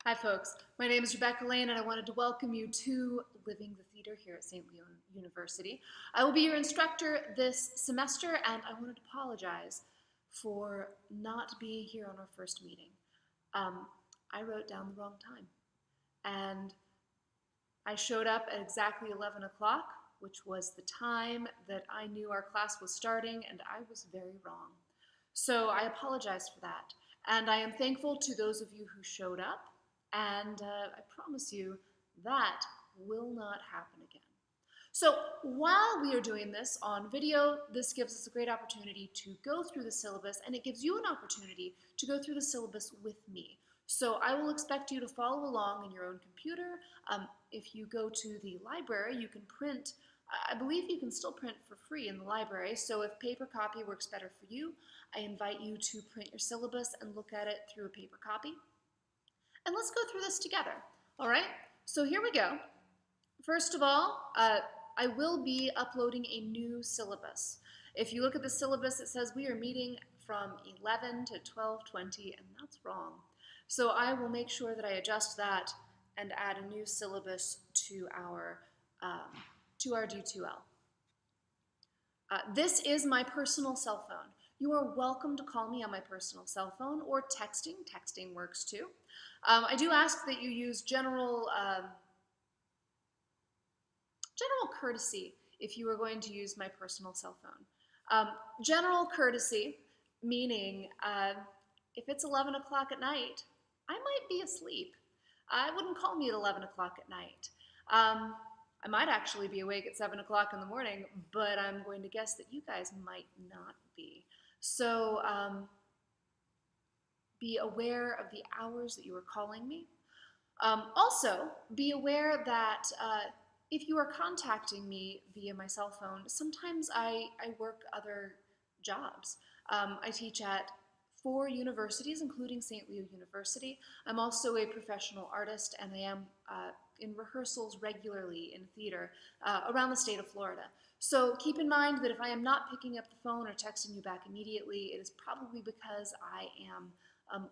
Hi folks, my name is Rebekah and I wanted to welcome you to Living the Theater here at St. Leo University. I will be your instructor this semester and I wanted to apologize for not being here on our first meeting. I wrote down the wrong time and I showed up at exactly 11 o'clock, which was the time that I knew our class was starting, and I was very wrong. So I apologize for that. And I am thankful to those of you who showed up, and I promise you that will not happen again. So while we are doing this on video, this gives us a great opportunity to go through the syllabus, and it gives you an opportunity to go through the syllabus with me. So I will expect you to follow along in your own computer. If you go to the library, you can print. I believe you can still print for free in the library, so if paper copy works better for you, I invite you to print your syllabus and look at it through a paper copy. And let's go through this together, all right? So here we go. First of all, I will be uploading a new syllabus. If you look at the syllabus, it says we are meeting from 11 to 12:20, and that's wrong. So I will make sure that I adjust that and add a new syllabus to our D2L. This is my personal cell phone. You are welcome to call me on my personal cell phone or texting. Texting works too. I do ask that you use general courtesy if you are going to use my personal cell phone. General courtesy, meaning if it's 11 o'clock at night, I might be asleep. I wouldn't call me at 11 o'clock at night. I might actually be awake at 7 o'clock in the morning, but I'm going to guess that you guys might not be. So be aware of the hours that you are calling me. Also, be aware that if you are contacting me via my cell phone, sometimes I work other jobs. I teach at 4 universities, including St. Leo University. I'm also a professional artist, and I am in rehearsals regularly in theater around the state of Florida. So keep in mind that if I am not picking up the phone or texting you back immediately, it is probably because I am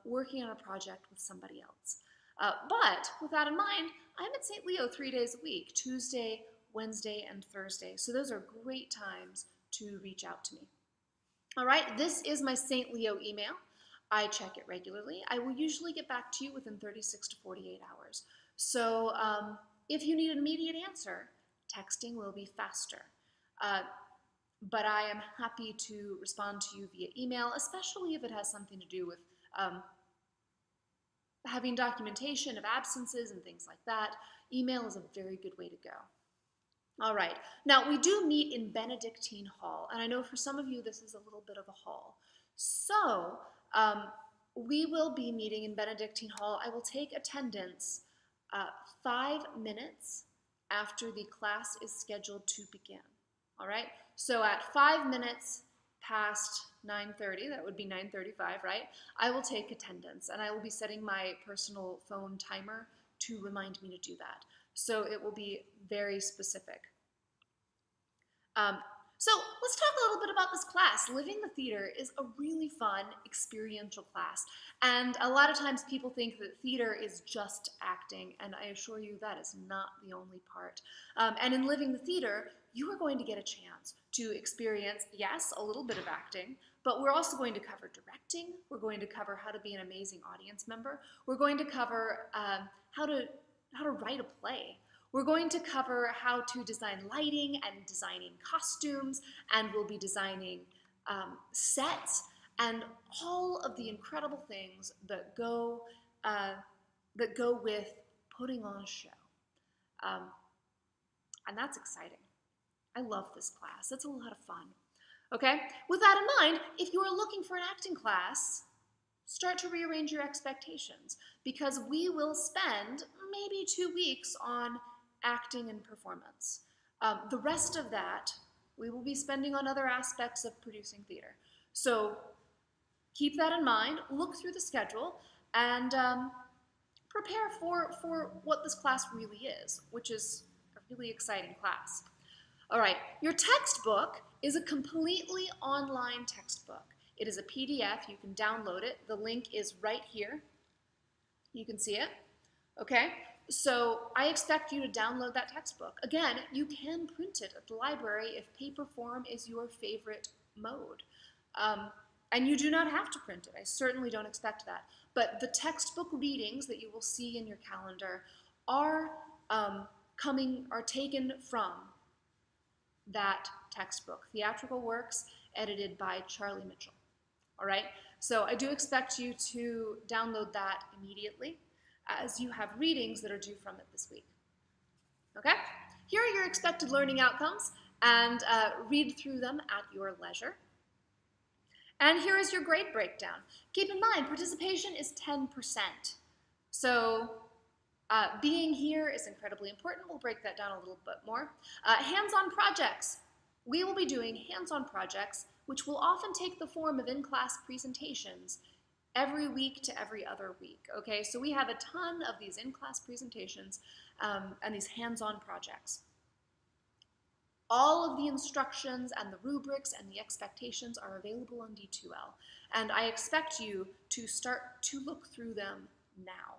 working on a project with somebody else. But with that in mind, I'm at St. Leo 3 days a week, Tuesday, Wednesday, and Thursday. So those are great times to reach out to me. All right, this is my St. Leo email. I check it regularly. I will usually get back to you within 36 to 48 hours. So if you need an immediate answer, texting will be faster. But I am happy to respond to you via email, especially if it has something to do with having documentation of absences and things like that. Email is a very good way to go. All right, now we do meet in Benedictine Hall, and I know for some of you this is a little bit of a haul. So we will be meeting in Benedictine Hall. I will take attendance 5 minutes after the class is scheduled to begin. All right, so at 5 minutes past 9:30, that would be 9:35, right? I will take attendance, and I will be setting my personal phone timer to remind me to do that. So it will be very specific. So let's talk a little bit about this class. Living the Theater is a really fun experiential class. And a lot of times people think that theater is just acting, and I assure you that is not the only part. And in Living the Theater, you are going to get a chance to experience, yes, a little bit of acting, but we're also going to cover directing. We're going to cover how to be an amazing audience member. We're going to cover how to write a play. We're going to cover how to design lighting and designing costumes, and we'll be designing sets and all of the incredible things that go with putting on a show. And that's exciting. I love this class. It's a lot of fun. Okay? With that in mind, if you are looking for an acting class, start to rearrange your expectations, because we will spend maybe 2 weeks on acting and performance. The rest of that we will be spending on other aspects of producing theater. So keep that in mind, look through the schedule, and prepare for what this class really is, which is a really exciting class. All right, your textbook is a completely online textbook. It is a PDF. You can download it. The link is right here. You can see it. okay? So I expect you to download that textbook. Again, you can print it at the library if paper form is your favorite mode. And you do not have to print it. I certainly don't expect that. But the textbook readings that you will see in your calendar are taken from that textbook, Theatrical Works, edited by Charlie Mitchell. All right? So I do expect you to download that immediately, as you have readings that are due from it this week. Okay? Here are your expected learning outcomes, and read through them at your leisure. And here is your grade breakdown. Keep in mind, participation is 10%. So being here is incredibly important. We'll break that down a little bit more. Hands-on projects. We will be doing hands-on projects, which will often take the form of in-class presentations every week to every other week, okay? So we have a ton of these in-class presentations and these hands-on projects. All of the instructions and the rubrics and the expectations are available on D2L, and I expect you to start to look through them now.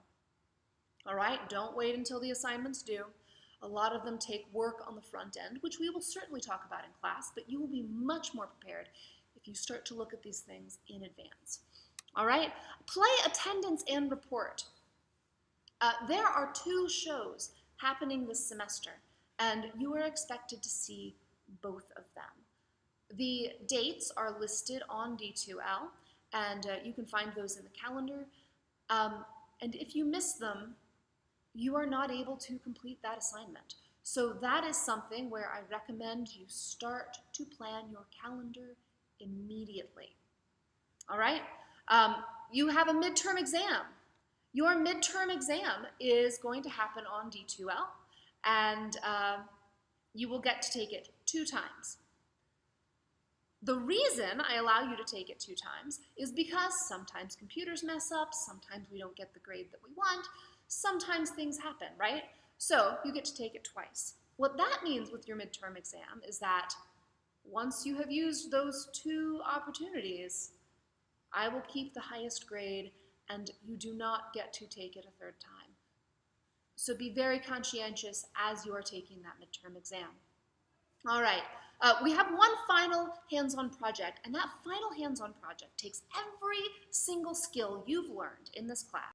All right, don't wait until the assignment's due. A lot of them take work on the front end, which we will certainly talk about in class, but you will be much more prepared if you start to look at these things in advance. All right, play, attendance, and report. There are 2 shows happening this semester, and you are expected to see both of them. The dates are listed on D2L, and you can find those in the calendar. And if you miss them, you are not able to complete that assignment. So that is something where I recommend you start to plan your calendar immediately. All right? You have a midterm exam. Your midterm exam is going to happen on D2L, and you will get to take it 2 times. The reason I allow you to take it 2 times is because sometimes computers mess up, sometimes we don't get the grade that we want, sometimes things happen, right? So you get to take it twice. What that means with your midterm exam is that once you have used those 2 opportunities, I will keep the highest grade and you do not get to take it a 3rd time. So be very conscientious as you are taking that midterm exam. All right, we have one final hands-on project, and that final hands-on project takes every single skill you've learned in this class